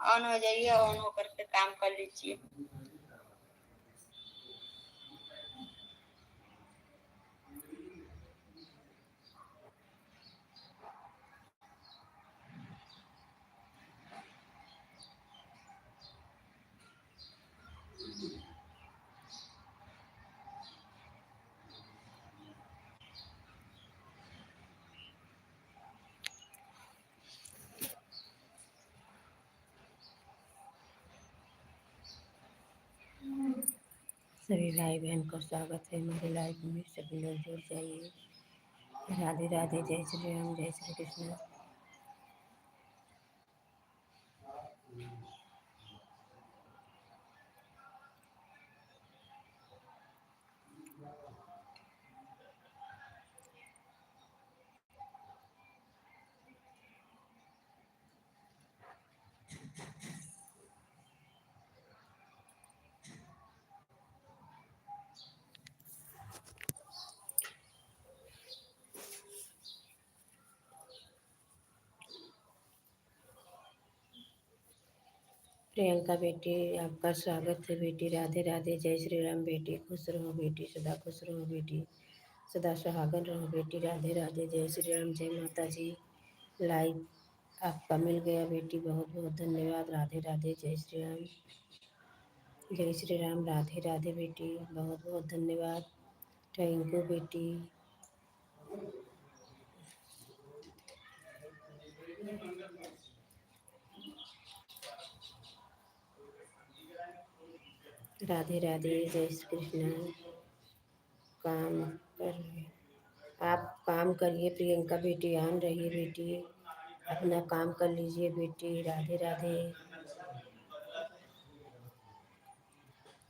On हो जाइए, on होकर के काम कर लीजिए। सभी भाई बहन को स्वागत है मेरे लाइफ में, सभी लोग जुड़ जाइए। राधे राधे, जय श्री राम, जय श्री कृष्ण। प्रियंका बेटी, आपका स्वागत है बेटी। राधे राधे, जय श्री राम बेटी। खुश रहो बेटी, सदा खुश रहो बेटी, सदा सुहागन रहो बेटी। राधे राधे, जय श्री राम, जय माता जी। लाइव आपका मिल गया बेटी, बहुत बहुत धन्यवाद। राधे राधे, जय श्री राम, जय श्री राम। राधे राधे बेटी, बहुत बहुत धन्यवाद। थैंक यू बेटी। राधे राधे, जय श्री कृष्ण। काम कर आप काम करिए प्रियंका बेटी, ऑन रहिए बेटी, अपना काम कर लीजिए बेटी। राधे राधे,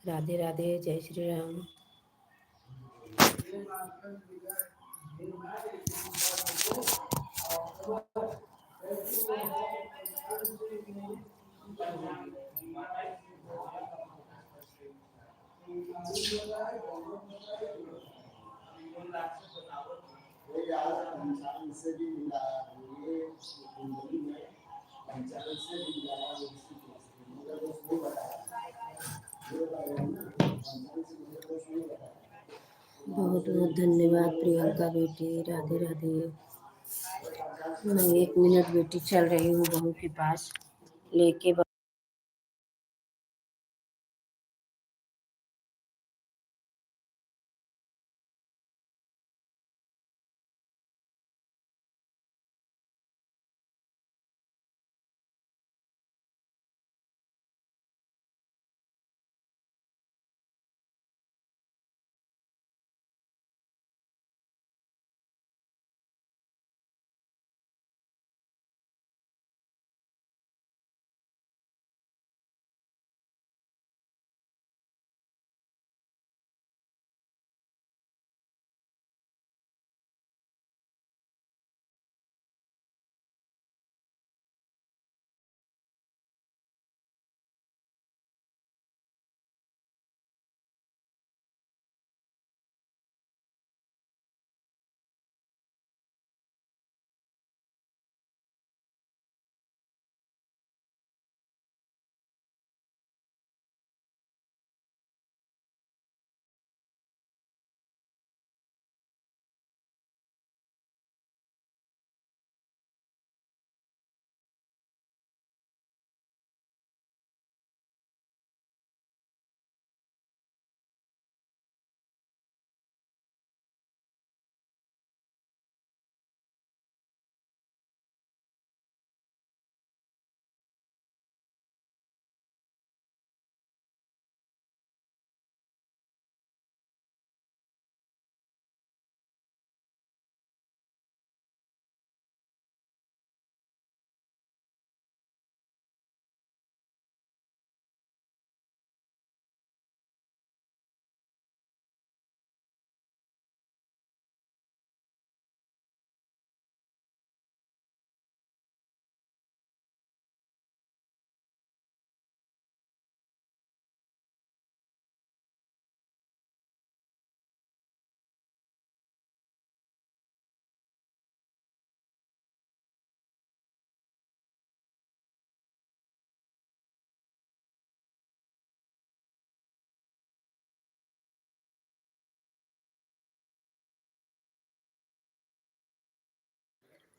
राधे राधे, जय श्री राम। बहुत बहुत धन्यवाद प्रियंका बेटी। राधे राधे। मैं 1 मिनट बेटी चल रही हूँ बहू के पास लेके।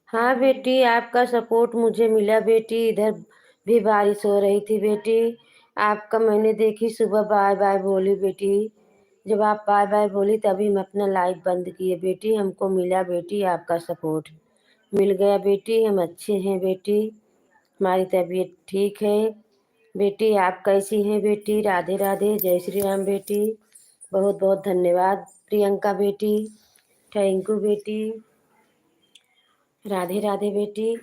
हाँ बेटी, आपका सपोर्ट मुझे मिला बेटी। इधर भी बारिश हो रही थी बेटी। आपका मैंने देखी सुबह बाय बाय बोली बेटी। जब आप बाय बाय बोली तभी हम अपना लाइव बंद किए बेटी। हमको मिला बेटी आपका सपोर्ट मिल गया बेटी। हम अच्छे हैं बेटी, हमारी तबीयत ठीक है बेटी। आप कैसी हैं बेटी? राधे राधे, जय श्री राम बेटी। बहुत बहुत धन्यवाद प्रियंका बेटी। थैंक यू बेटी। राधे राधे बेटी।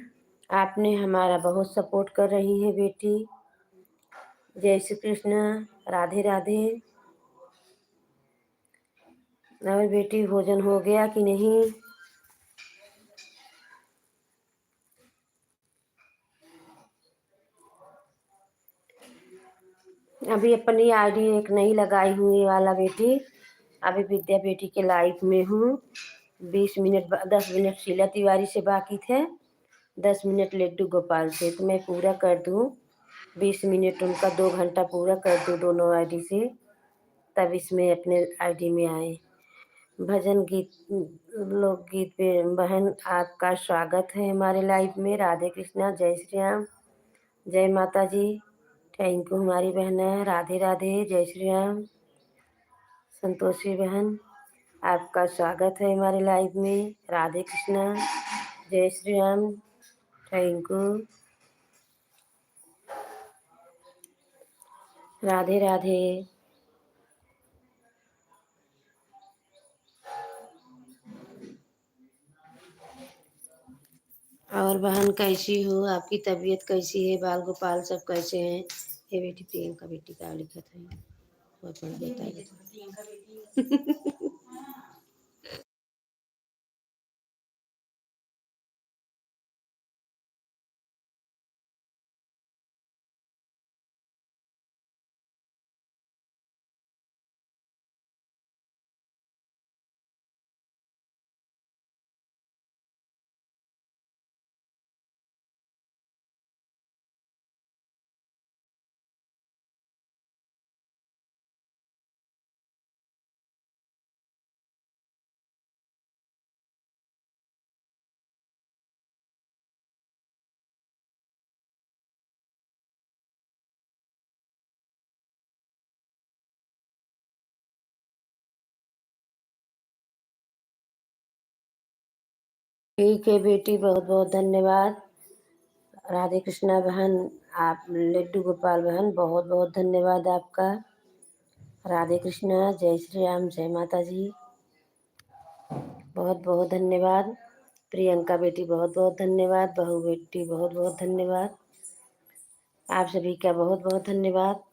आपने हमारा बहुत सपोर्ट कर रही है बेटी। जय श्री कृष्ण। राधे राधे। और बेटी भोजन हो गया कि नहीं? अभी अपनी आईडी एक नई लगाई हूँ, ये वाला बेटी। अभी विद्या बेटी के लाइफ में हूँ। 20 मिनट 10 मिनट शीला तिवारी से बाकी थे, 10 मिनट लड्डू गोपाल से। तो मैं पूरा कर दूँ 20 मिनट उनका, 2 घंटा पूरा कर दूँ दोनों आईडी से, तब इसमें अपने आईडी में आए। भजन गीत, लोकगीत पे बहन आपका स्वागत है हमारे लाइव में। राधे कृष्णा, जय श्री राम, जय माता जी। थैंक यू हमारी बहन है। राधे राधे, जय श्री राम। संतोषी बहन, आपका स्वागत है हमारे लाइव में। राधे कृष्णा, जय श्री राम। Thank you. राधे राधे। और बहन कैसी हो? आपकी तबीयत कैसी है? बाल गोपाल सब कैसे हैं? ये बेटी प्रियंका बेटी का लिखा था, वो पढ़ बताइए। ठीक है बेटी, बहुत बहुत धन्यवाद। राधे कृष्णा बहन, आप लड्डू गोपाल बहन, बहुत बहुत धन्यवाद आपका। राधे कृष्णा, जय श्री राम, जय माता जी। बहुत बहुत धन्यवाद। प्रियंका बेटी बहुत बहुत धन्यवाद। बहू बेटी बहुत बहुत धन्यवाद। आप सभी का बहुत बहुत धन्यवाद।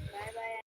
Bye bye.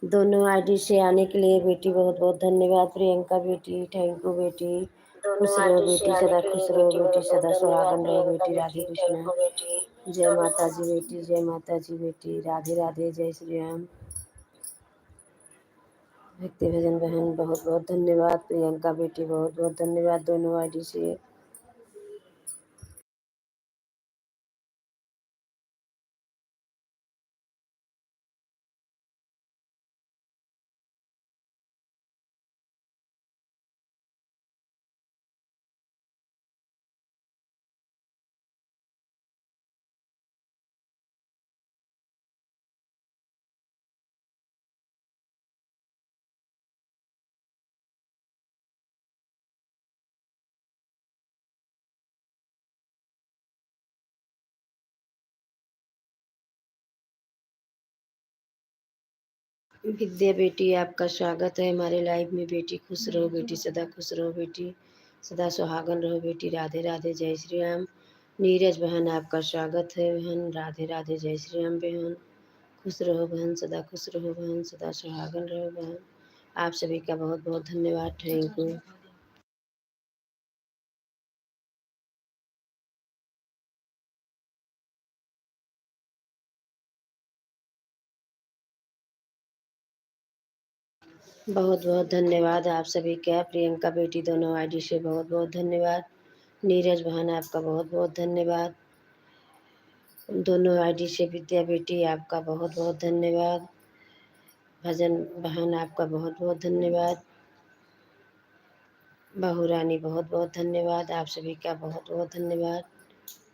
दोनों आईडी से आने के लिए बेटी बहुत बहुत धन्यवाद। प्रियंका बेटी थैंक यू बेटी, खुश दोनों रहो आईडी से बेटी, आने सदा के खुश लिए रहो बेटी बेटी, बहुत बहुत सदा धन्यवाद। सुहागन रहो प्रियंका बेटी। राधे बेटी थैंक कृष्णा। यू बेटी। जय माता जी बेटी, जय माता जी बेटी, राधे राधे, जय श्री राम। भक्ति भजन बहन बहुत बहुत धन्यवाद। प्रियंका बेटी बहुत बहुत धन्यवाद दोनों आईडी से। विद्या बेटी आपका स्वागत है हमारे लाइव में। बेटी खुश रहो बेटी, सदा खुश रहो बेटी, सदा सुहागन रहो बेटी। राधे राधे, जय श्री राम। नीरज बहन आपका स्वागत है बहन। राधे राधे, जय श्री राम बहन। खुश रहो बहन, सदा खुश रहो बहन, सदा सुहागन रहो बहन। आप सभी का बहुत बहुत धन्यवाद। Thank you. बहुत बहुत धन्यवाद आप सभी का। प्रियंका बेटी दोनों आईडी से बहुत बहुत धन्यवाद। नीरज बहन आपका बहुत बहुत धन्यवाद। दोनों आईडी से विद्या बेटी आपका बहुत बहुत धन्यवाद। भजन बहन आपका बहुत बहुत धन्यवाद। बहू रानी बहुत बहुत धन्यवाद। आप सभी का बहुत बहुत धन्यवाद।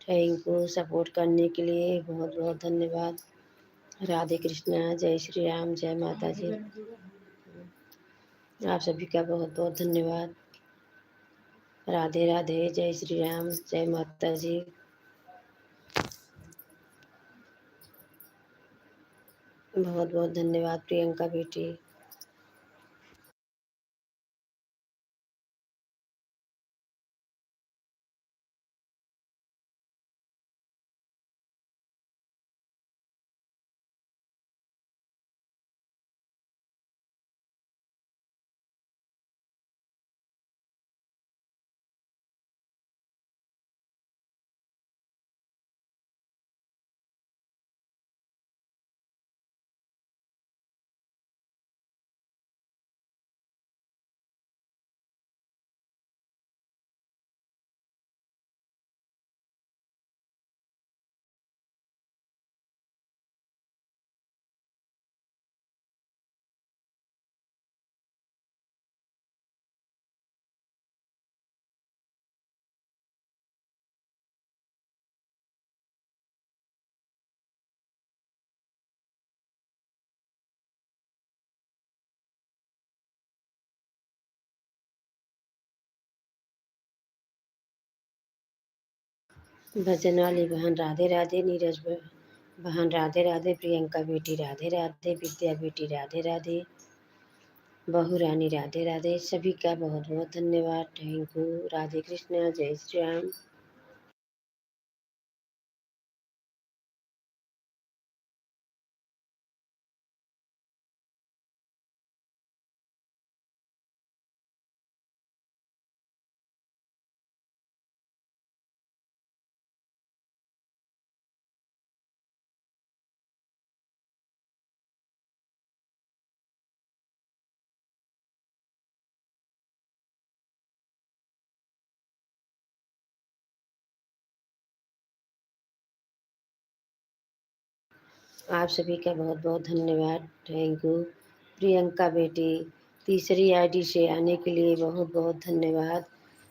थैंक यू सपोर्ट करने के लिए बहुत बहुत धन्यवाद। राधे कृष्णा, जय श्री राम, जय माता जी। आप सभी का बहुत बहुत धन्यवाद। राधे राधे, जय श्री राम, जय माता जी। बहुत बहुत धन्यवाद प्रियंका बेटी। भजन वाली बहन राधे राधे। नीरज बहन राधे राधे। प्रियंका बेटी राधे राधे। विद्या बेटी राधे राधे। बहू रानी राधे राधे। सभी का बहुत बहुत धन्यवाद। Thank you. राधे कृष्णा, जय श्री राम। आप सभी का बहुत बहुत धन्यवाद। Thank you. प्रियंका बेटी तीसरी आईडी से आने के लिए बहुत बहुत धन्यवाद।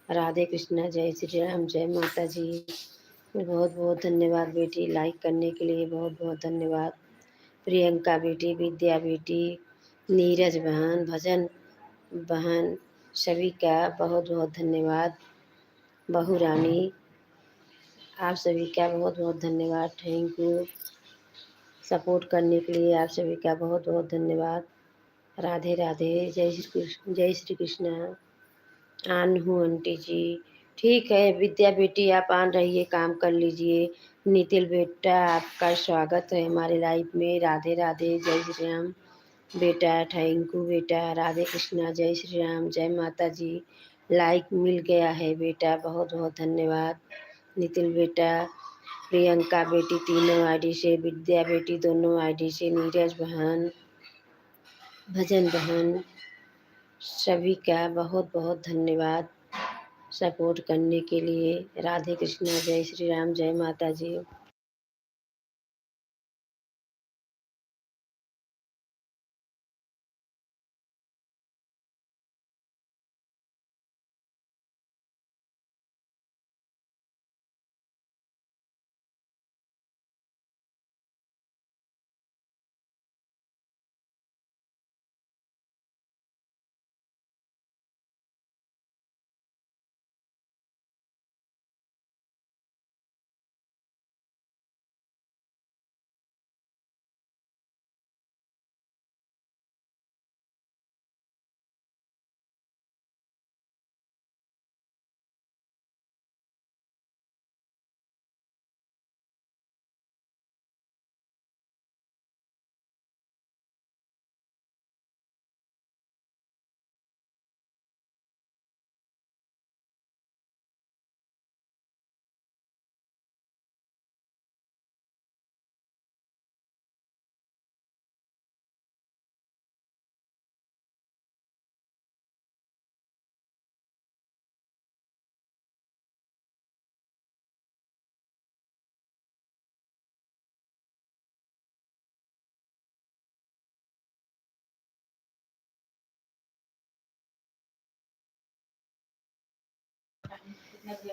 राधे कृष्णा, जय श्री राम, जय माता जी। बहुत बहुत धन्यवाद बेटी। लाइक करने के लिए बहुत बहुत धन्यवाद। प्रियंका बेटी, विद्या बेटी, नीरज बहन, भजन बहन, सभी का बहुत बहुत धन्यवाद। बहू रानी, आप सभी का बहुत बहुत धन्यवाद। थैंक यू सपोर्ट करने के लिए। आप सभी का बहुत बहुत धन्यवाद। राधे राधे, जय श्री कृष्ण, जय श्री कृष्णा। आन हूँ आंटी जी। ठीक है विद्या बेटी, आप आन रहिए, काम कर लीजिए। नितिल बेटा आपका स्वागत है हमारे लाइफ में। राधे राधे, जय श्री राम। बेटा, थैंक यू बेटा। राधे कृष्णा, जय श्री राम, जय माता जी। लाइक मिल गया है बेटा, बहुत बहुत धन्यवाद। नितिन बेटा, प्रियंका बेटी तीनों आईडी से, विद्या बेटी दोनों आईडी से, नीरज बहन, भजन बहन, सभी का बहुत बहुत धन्यवाद सपोर्ट करने के लिए। राधे कृष्णा, जय श्री राम, जय माता जी।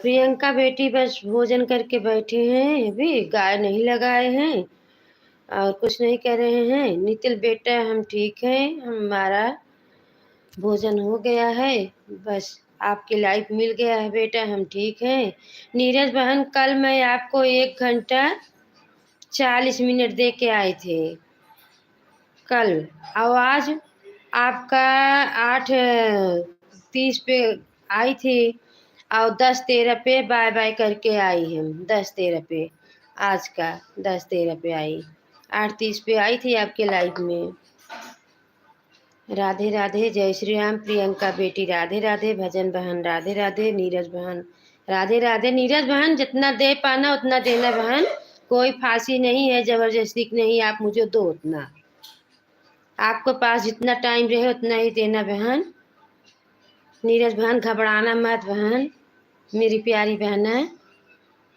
प्रियंका बेटी बस भोजन करके बैठे हैं, अभी गाय नहीं लगाए हैं और कुछ नहीं कर रहे हैं। नितिन बेटा, हम ठीक हैं, हमारा भोजन हो गया है, बस आपकी लाइफ मिल गया है बेटा, हम ठीक हैं। नीरज बहन, कल मैं आपको 1 घंटा 40 मिनट दे के आए थे कल। आवाज़ आपका 8:30 पे आई थी और 10:13 पे बाय बाय करके आई। हम 10:13 पे, आज का 10:13 पे आई, 8:30 पे आई थी आपके लाइफ में। राधे राधे, जय श्री राम। प्रियंका बेटी राधे राधे, भजन बहन राधे राधे, नीरज बहन राधे राधे। नीरज बहन, जितना दे पाना उतना देना बहन, कोई फांसी नहीं है, जबरदस्ती नहीं, आप मुझे दो उतना, आपके पास जितना टाइम रहे उतना ही देना बहन। नीरज बहन, घबराना मत बहन, मेरी प्यारी बहन है।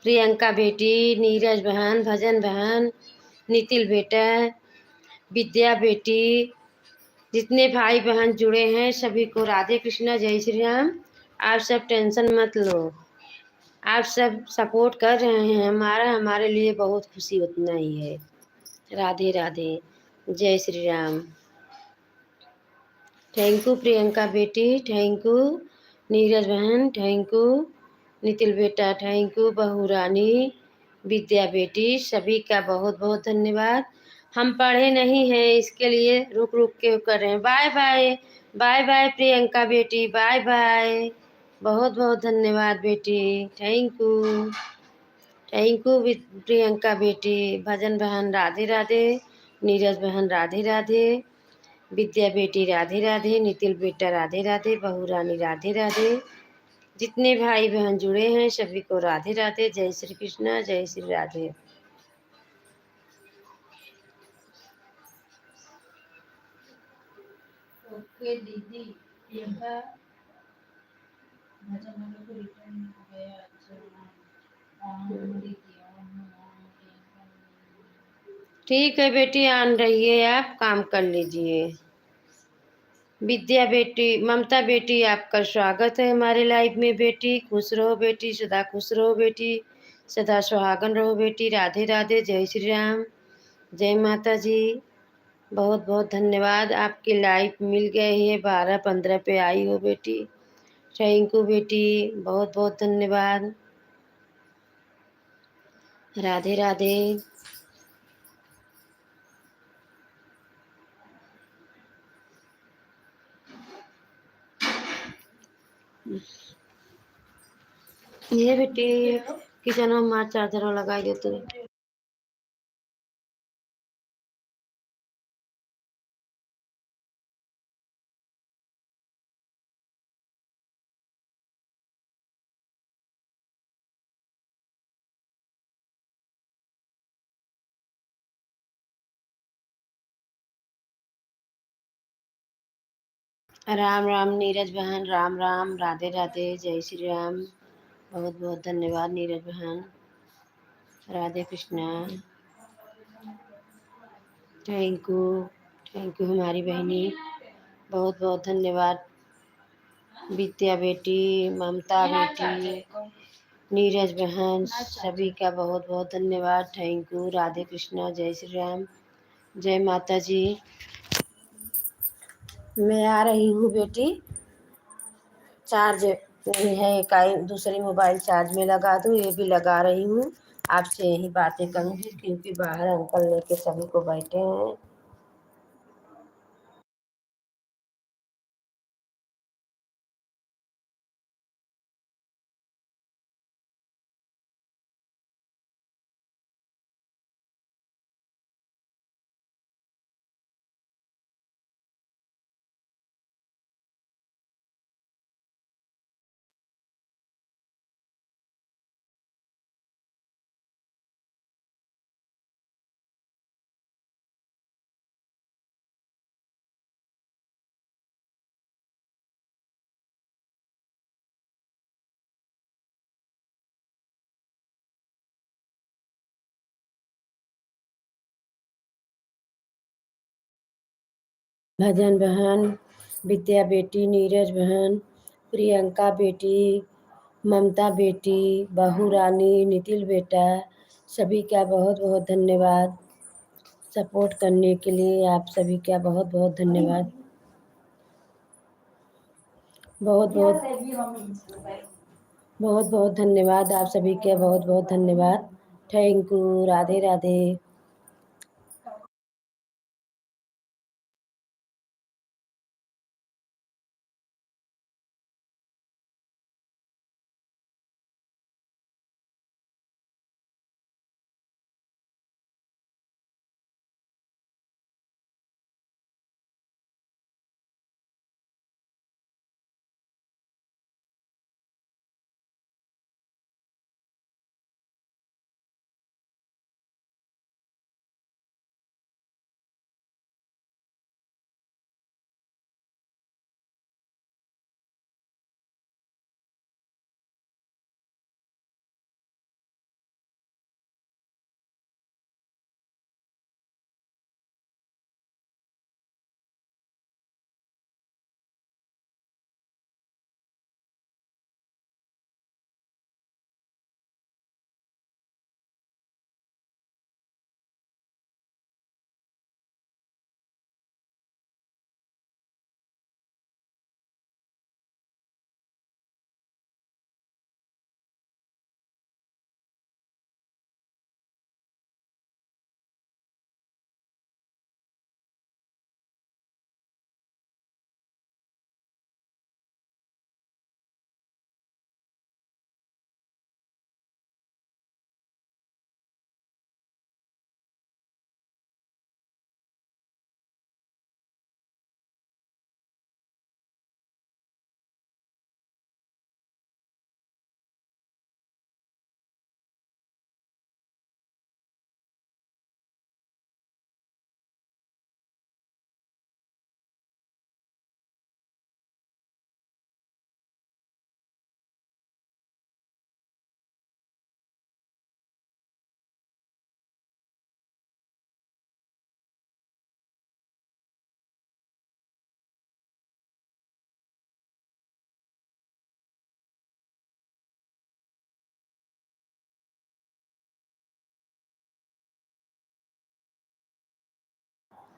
प्रियंका बेटी, नीरज बहन, भजन बहन, नितिल बेटा, विद्या बेटी, जितने भाई बहन जुड़े हैं सभी को राधे कृष्णा, जय श्री राम। आप सब टेंशन मत लो, आप सब सपोर्ट कर रहे हैं हमारा, हमारे लिए बहुत खुशी उतना ही है। राधे राधे, जय श्री राम। थैंक यू प्रियंका बेटी, थैंक यू नीरज बहन, थैंक यू नितिल बेटा, थैंक यू बहू रानी, विद्या बेटी, सभी का बहुत बहुत धन्यवाद। हम पढ़े नहीं हैं इसके लिए रुक रुक के कर रहे हैं। Bye bye, bye bye Priyanka बेटी, बाय बाय। बहुत बहुत धन्यवाद बेटी, thank you, thank you Priyanka बेटी। भजन बहन राधे राधे, नीरज बहन राधे राधे, विद्या बेटी राधे राधे, नितिल बेटा राधे राधे, बहू रानी राधे राधे, जितने भाई बहन जुड़े हैं सभी को राधे राधे, जय श्री कृष्णा, जय श्री राधे। ओके दीदी, प्रियंका ठीक है बेटी, आन रहिए, आप काम कर लीजिए। विद्या बेटी, ममता बेटी, आपका स्वागत है हमारे लाइफ में बेटी। खुश रहो बेटी, सदा खुश रहो बेटी, सदा सुहागन रहो बेटी। राधे राधे, जय श्री राम, जय माता जी। बहुत बहुत धन्यवाद, आपकी लाइफ मिल गए है, 12:15 पे आई हो बेटी। थैंक यू बेटी, बहुत बहुत धन्यवाद। राधे राधे। ये बेटी किचन में मार चार्जर लगाई दे तो। राम राम नीरज बहन, राम राम, राधे राधे, जय श्री राम। बहुत बहुत धन्यवाद नीरज बहन, राधे कृष्णा। थैंक यू हमारी बहनी, बहुत बहुत धन्यवाद। विद्या बेटी, ममता बेटी, नीरज बहन, सभी का बहुत बहुत धन्यवाद। Thank you. राधे कृष्णा, जय श्री राम, जय माता जी। मैं आ रही हूँ बेटी, चार्ज नहीं है, दूसरी मोबाइल चार्ज में लगा दूँ, ये भी लगा रही हूँ। आपसे यही बातें करूँगी क्योंकि बाहर अंकल लेके सभी को बैठे हैं। भजन बहन, विद्या बेटी, नीरज बहन, प्रियंका बेटी, ममता बेटी, बहू रानी, नितिल बेटा, सभी का बहुत बहुत धन्यवाद। सपोर्ट करने के लिए आप सभी का बहुत बहुत धन्यवाद। बहुत बहुत बहुत बहुत धन्यवाद आप सभी के, बहुत बहुत धन्यवाद। Thank you. राधे राधे।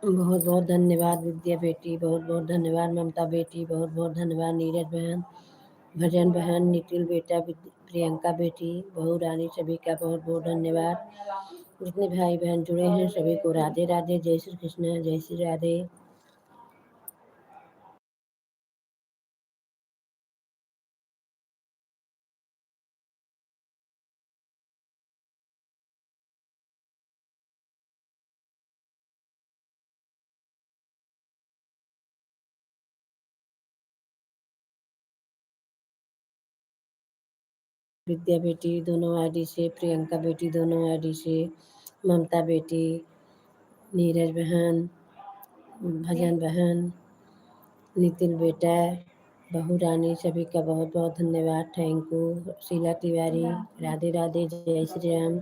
बहुत बहुत धन्यवाद विद्या बेटी, बहुत बहुत धन्यवाद ममता बेटी, बहुत बहुत धन्यवाद नीरज बहन, भजन बहन, निखिल बेटा, प्रियंका बेटी, बहू रानी, सभी का बहुत बहुत धन्यवाद। जितने भाई बहन जुड़े हैं सभी को राधे राधे, जय श्री कृष्ण, जय श्री राधे। विद्या बेटी दोनों आईडी से, प्रियंका बेटी दोनों आईडी से, ममता बेटी, नीरज बहन, भजन बहन, नितिन बेटा, बहू रानी, सभी का बहुत बहुत धन्यवाद। Thank you. शीला तिवारी, राधे राधे, जय श्री राम।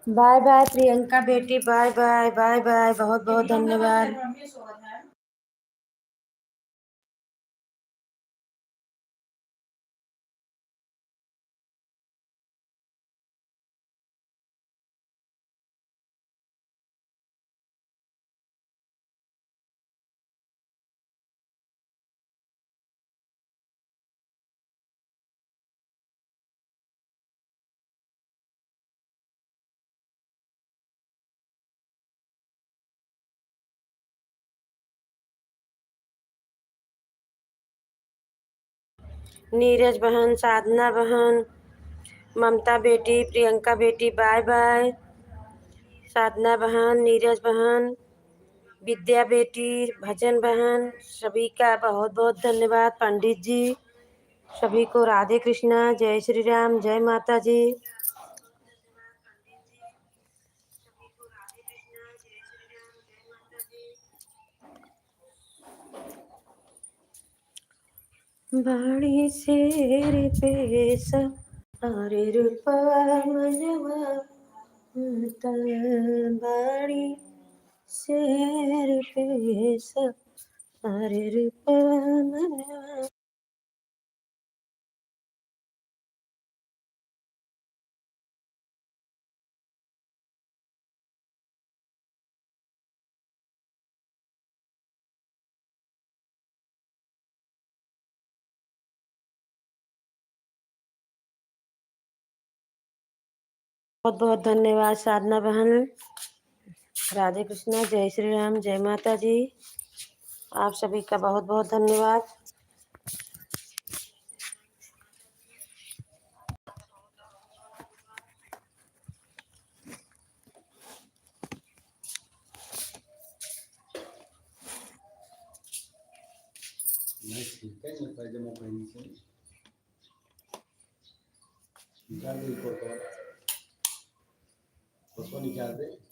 बाय बाय प्रियंका बेटी, बाय बाय बाय बाय, बहुत बहुत धन्यवाद। नीरज बहन, साधना बहन, ममता बेटी, प्रियंका बेटी, बाय बाय। साधना बहन, नीरज बहन, विद्या बेटी, भजन बहन, सभी का बहुत बहुत धन्यवाद। पंडित जी, सभी को राधे कृष्णा, जय श्री राम, जय माता जी। बाड़ी शेर पे सारे रूपवा मनवा बाड़ी शेर पे सारे रूपवा मनवा। बहुत बहुत धन्यवाद साधना बहन। राधे कृष्णा, जय श्री राम, जय माता जी। आप सभी का बहुत बहुत धन्यवाद।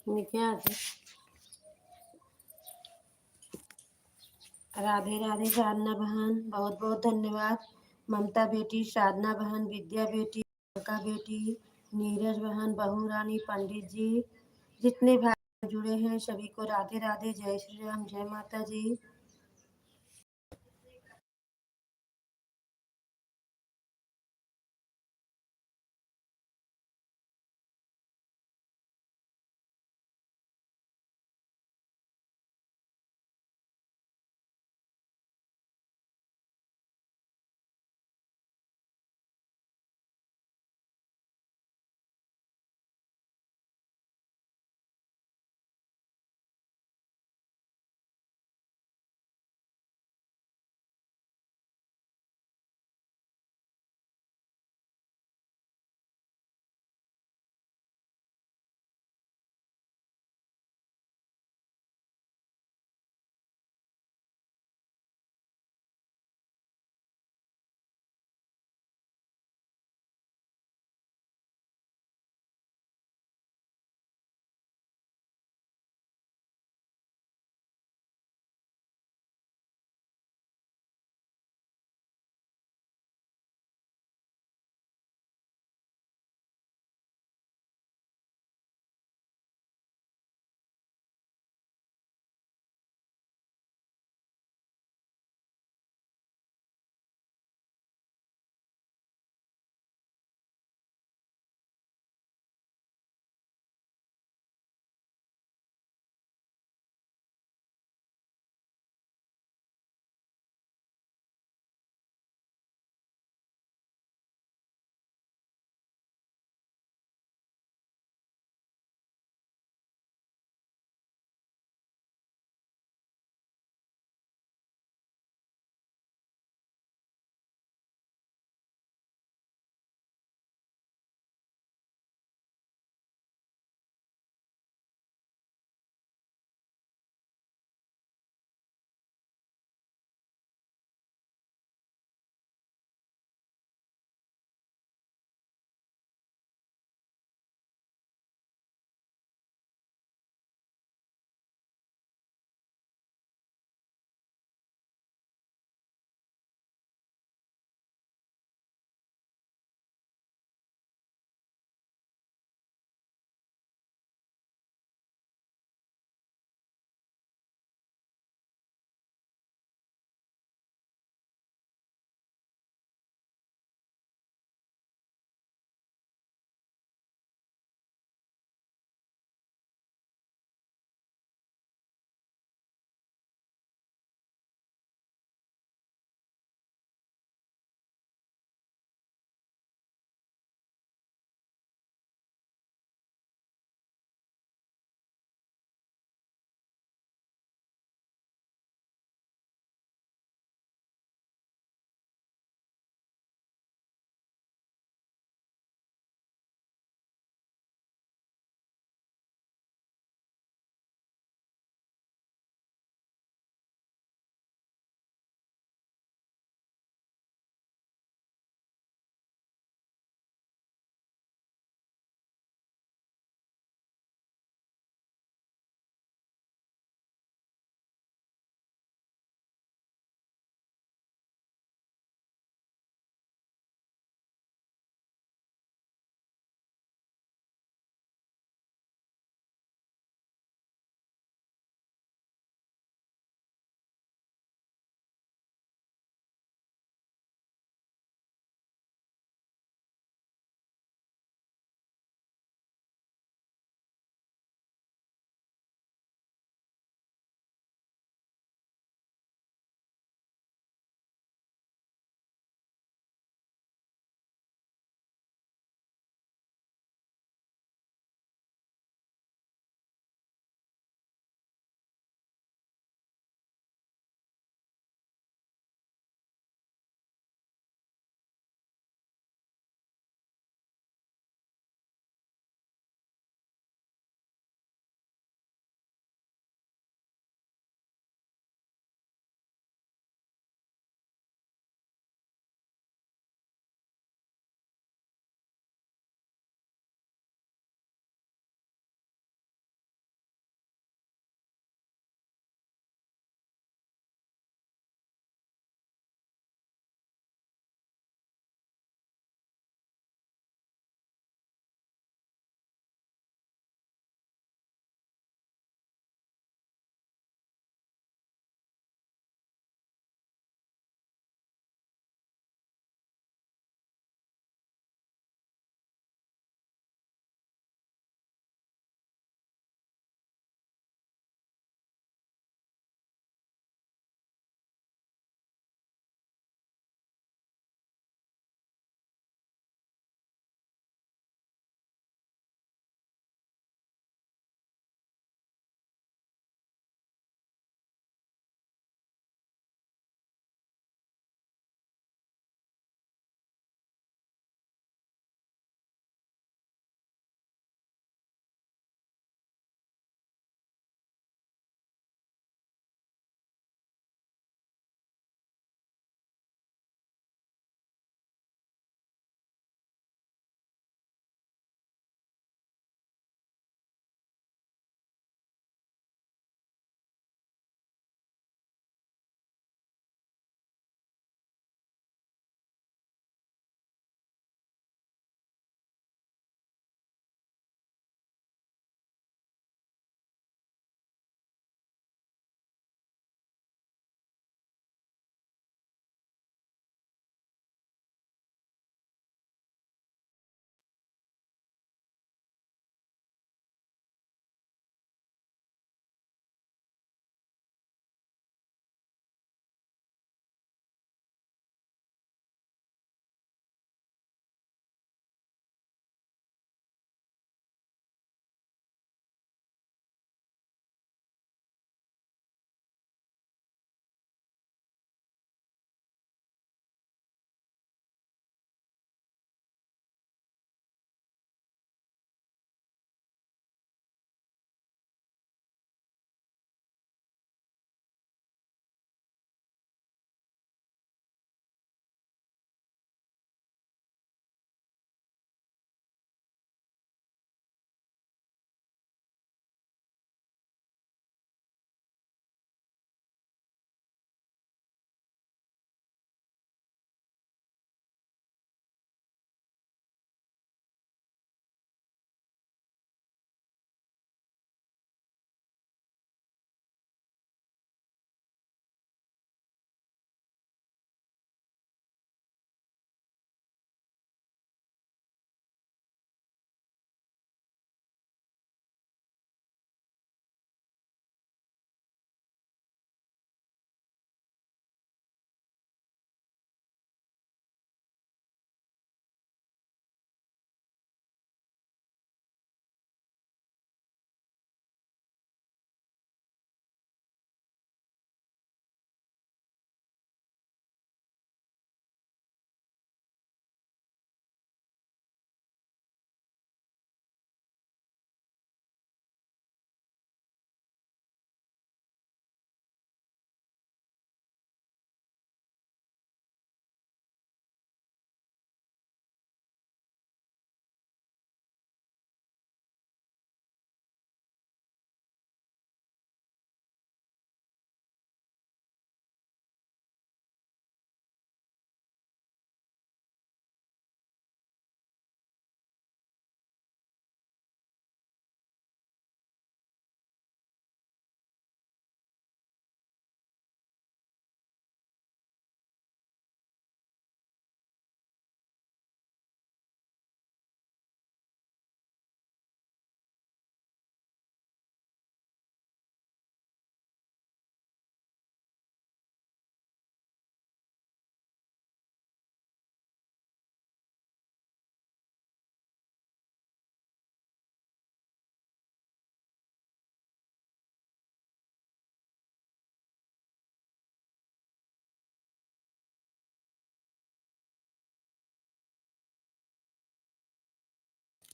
निकाल दे। राधे राधे साधना बहन, बहुत बहुत धन्यवाद। ममता बेटी, साधना बहन, विद्या बेटी, प्रियंका बेटी, नीरज बहन, बहू रानी, पंडित जी, जितने भाई जुड़े हैं सभी को राधे राधे, जय श्री राम, जय माता जी।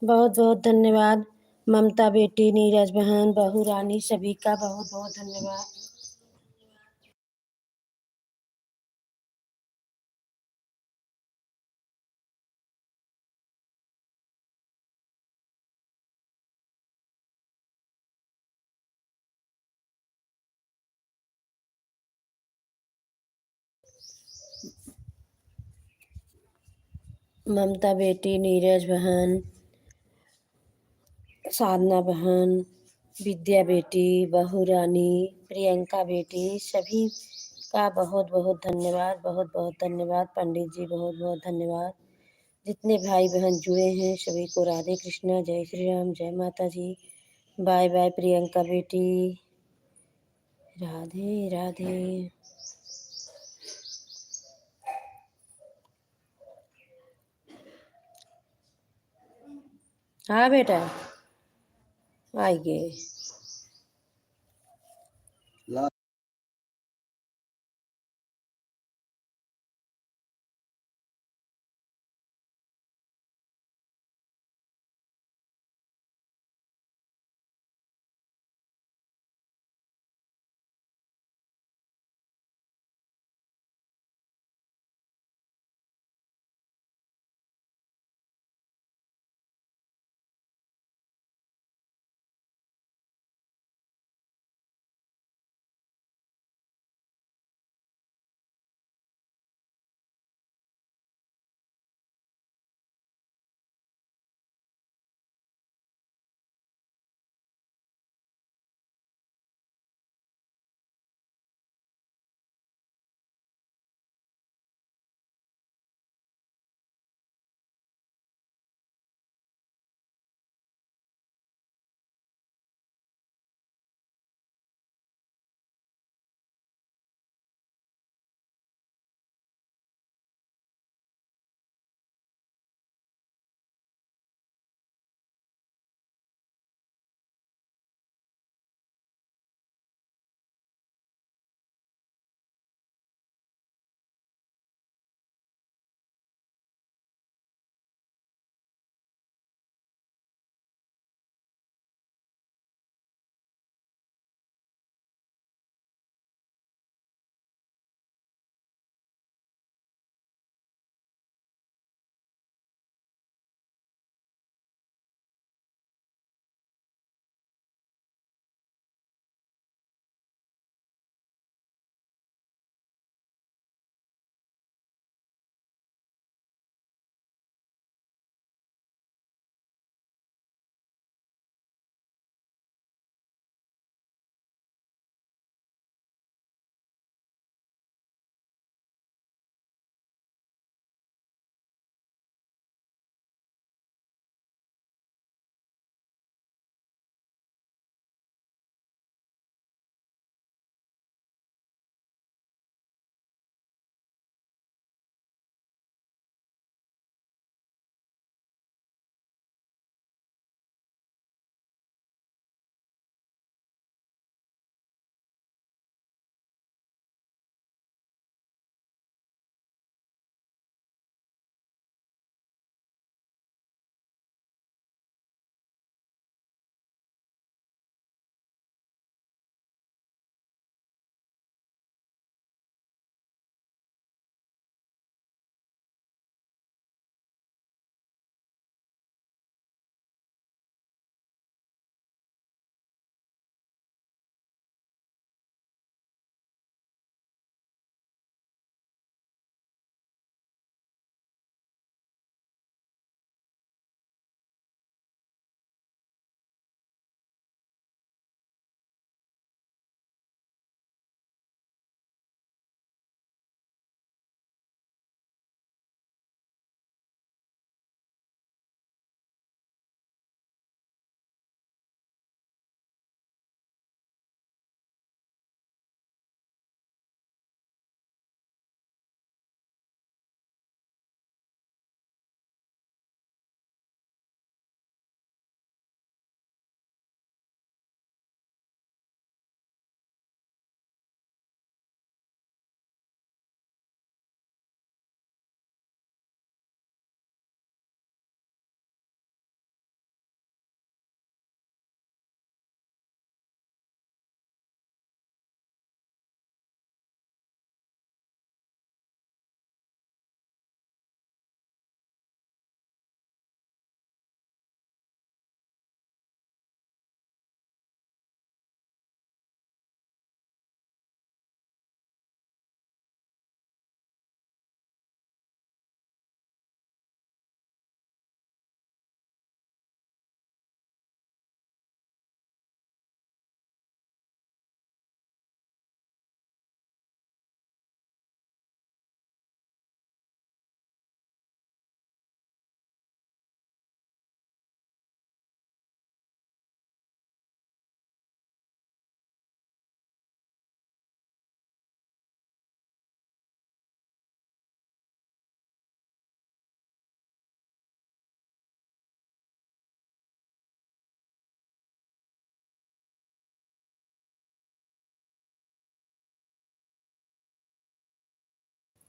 बहुत बहुत धन्यवाद ममता बेटी, नीरज बहन, बहू रानी, सभी का बहुत बहुत धन्यवाद। ममता बेटी, नीरज बहन, साधना बहन, विद्या बेटी, बहू रानी, प्रियंका बेटी, सभी का बहुत बहुत धन्यवाद, बहुत बहुत धन्यवाद। पंडित जी बहुत बहुत धन्यवाद। जितने भाई बहन जुड़े हैं सभी को राधे कृष्णा, जय श्री राम, जय माता जी। बाय बाय प्रियंका बेटी, राधे राधे। हाँ बेटा आइए।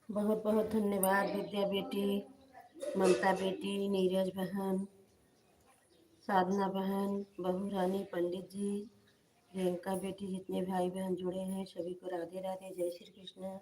बहुत बहुत धन्यवाद विद्या बेटी, ममता बेटी, नीरज बहन, साधना बहन, बहू रानी, पंडित जी, प्रियंका बेटी, जितने भाई बहन जुड़े हैं सभी को राधे राधे, जय श्री कृष्ण।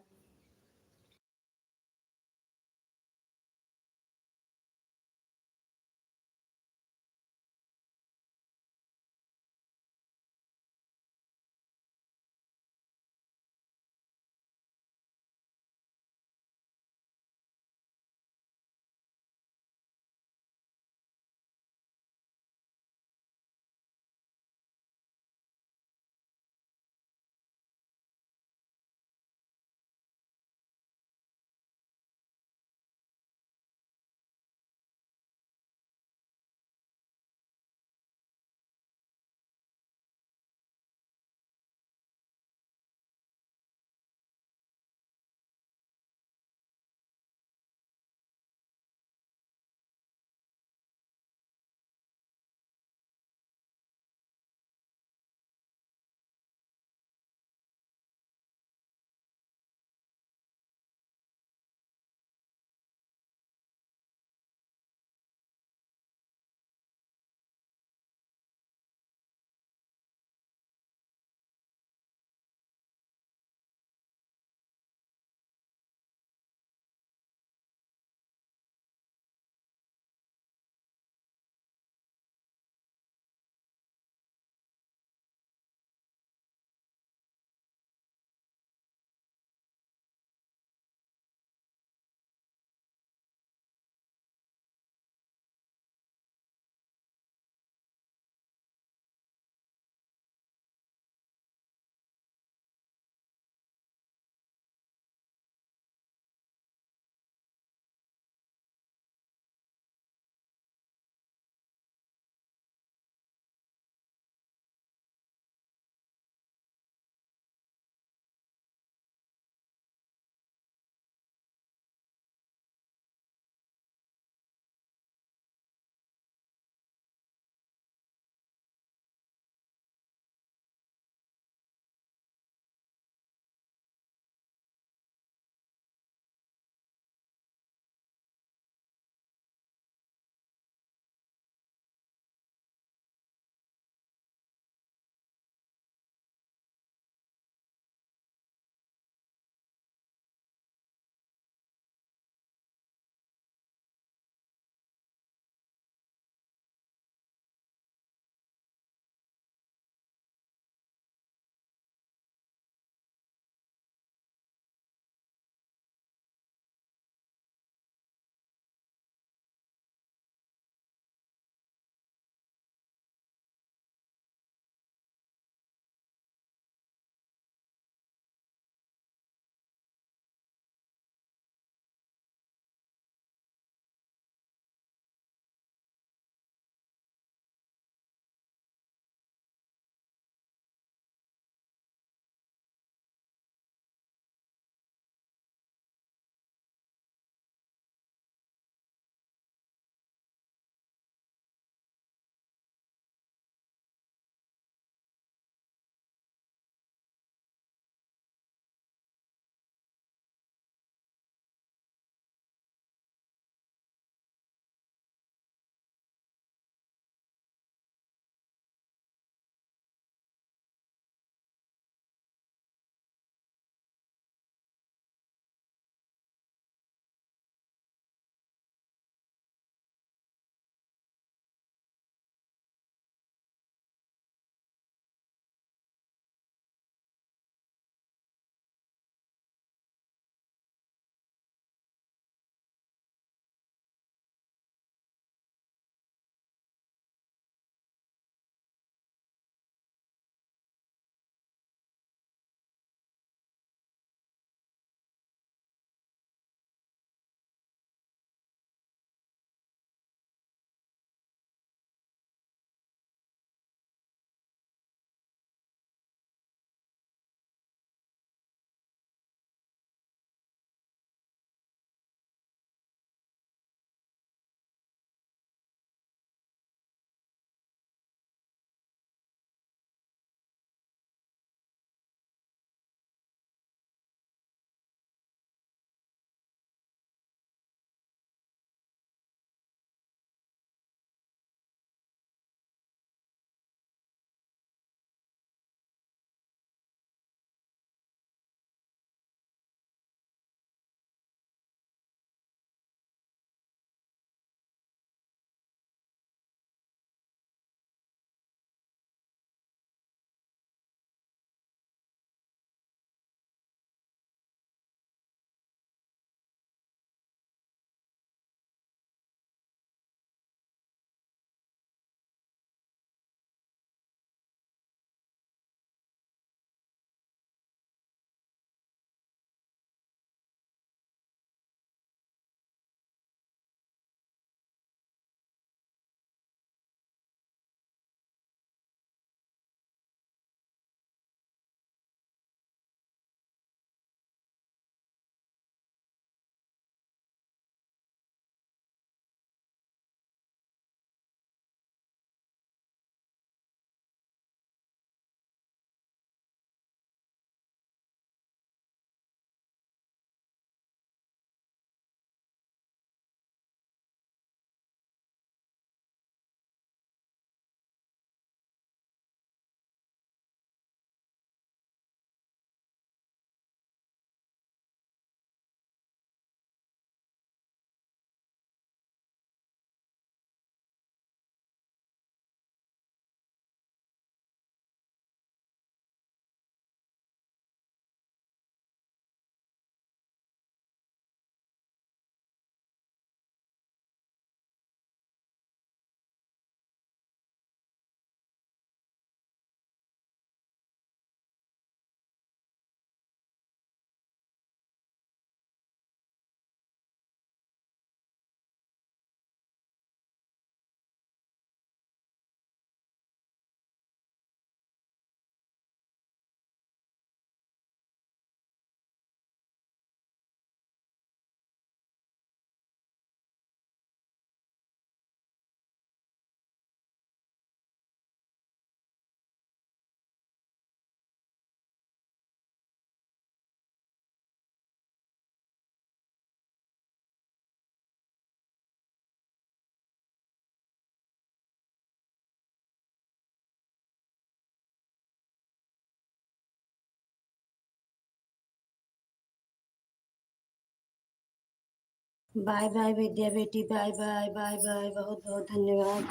बाय बाय विद्या बेटी, बाय बाय बाय बाय, बहुत बहुत धन्यवाद,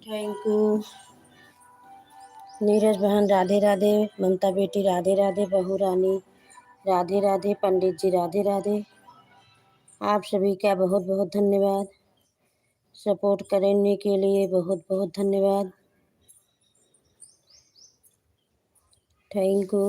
थैंक यू। नीरज बहन राधे राधे, ममता बेटी राधे राधे, बहू रानी राधे राधे, पंडित जी राधे राधे। आप सभी का बहुत बहुत धन्यवाद, सपोर्ट करने के लिए बहुत बहुत धन्यवाद, thank you.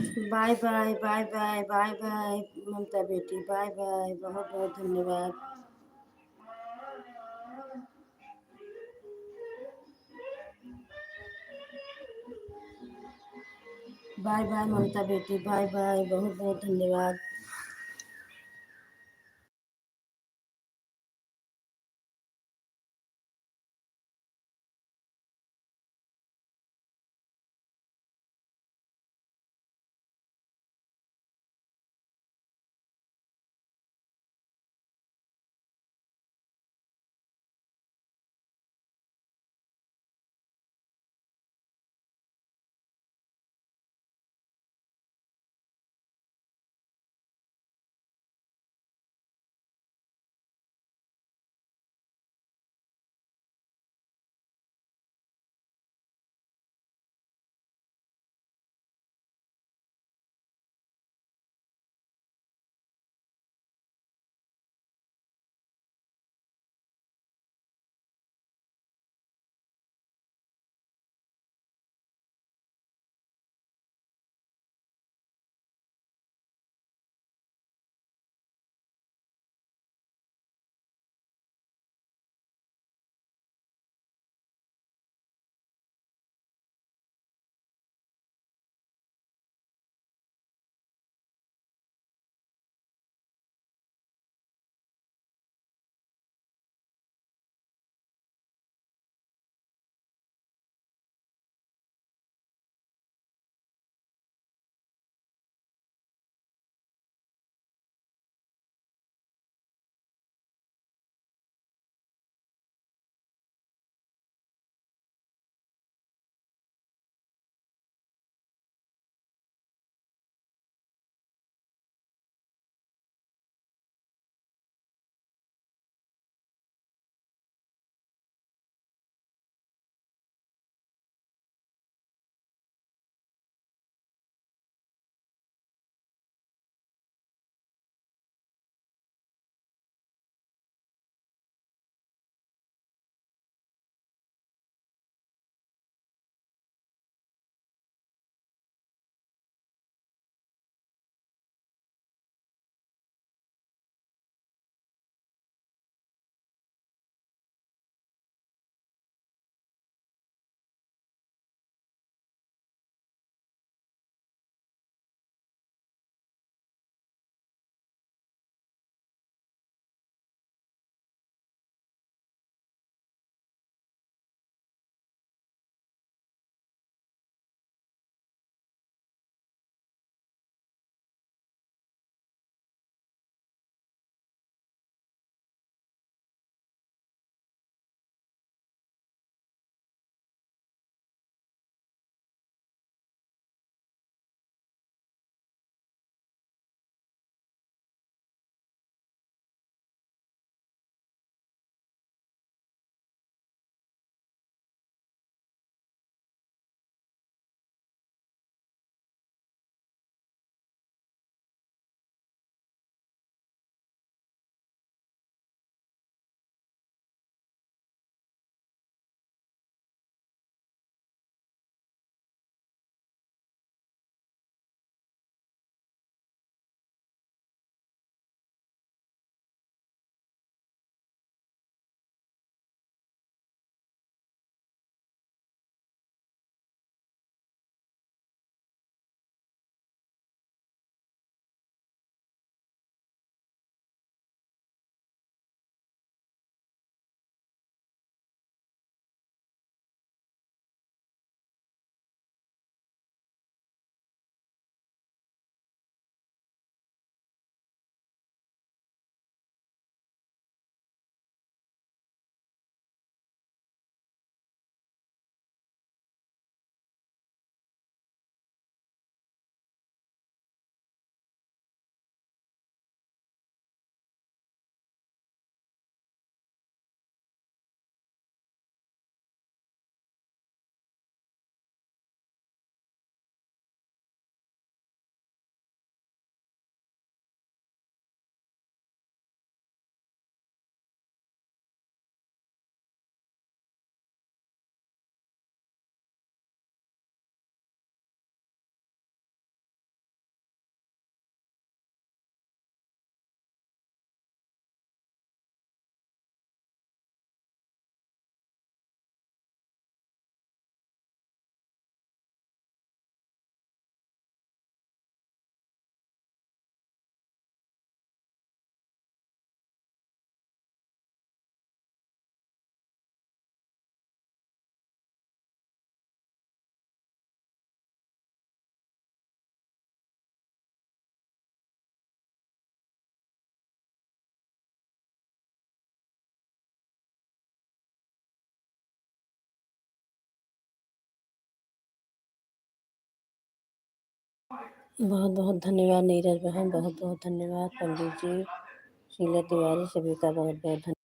Bye bye bye bye bye bye Mamta बेटी, बाय बाय, बहुत बहुत धन्यवाद। बाय बाय ममता बेटी, बाय बाय, बहुत बहुत धन्यवाद। बहुत बहुत धन्यवाद नीरज बहन, बहुत बहुत धन्यवाद पंडित जी, शीला तिवारी, सभी का बहुत बहुत धन्यवाद।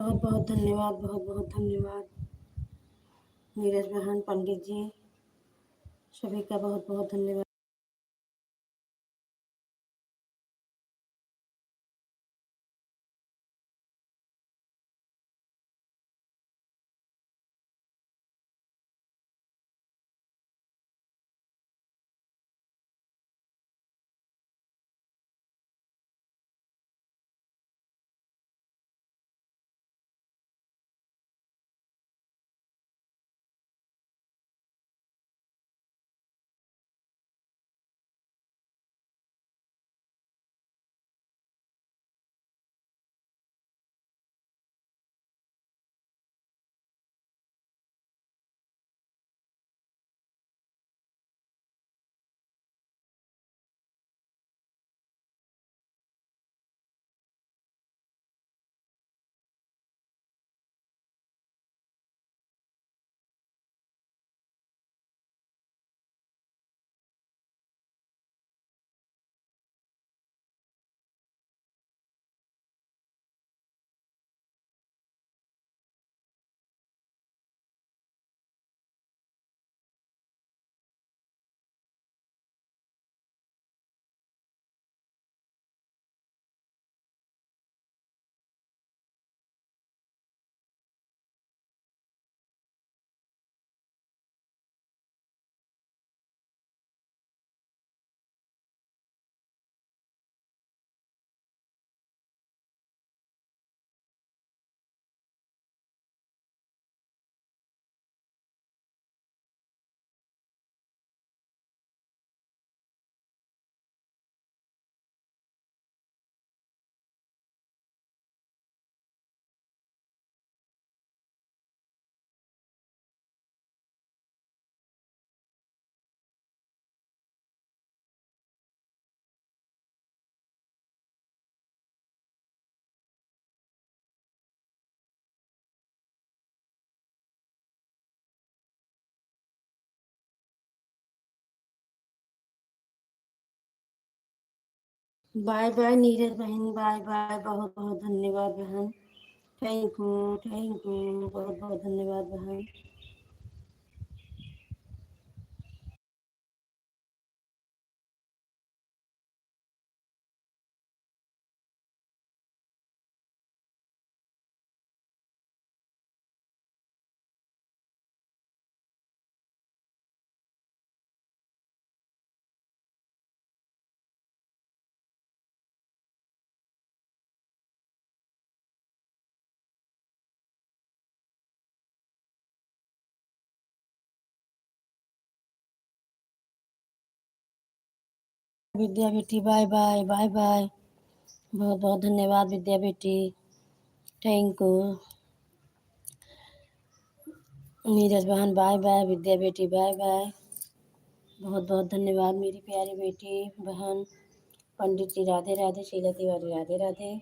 बहुत बहुत धन्यवाद, बहुत बहुत धन्यवाद। नीरज बहन, पंडित जी, सभी का बहुत बहुत धन्यवाद। बाय बाय नीरज बहन, बाय बाय, बहुत बहुत धन्यवाद बहन। थैंक यू, बहुत बहुत धन्यवाद बहन। विद्या बेटी, बाय बाय, बाय बाय, बहुत बहुत धन्यवाद विद्या बेटी। Thank you. नीरज बहन, बाय बाय, विद्या बेटी, बाय बाय, बहुत बहुत धन्यवाद मेरी प्यारी बेटी बहन। पंडित जी, राधे राधे। शीला तिवारी, राधे राधे।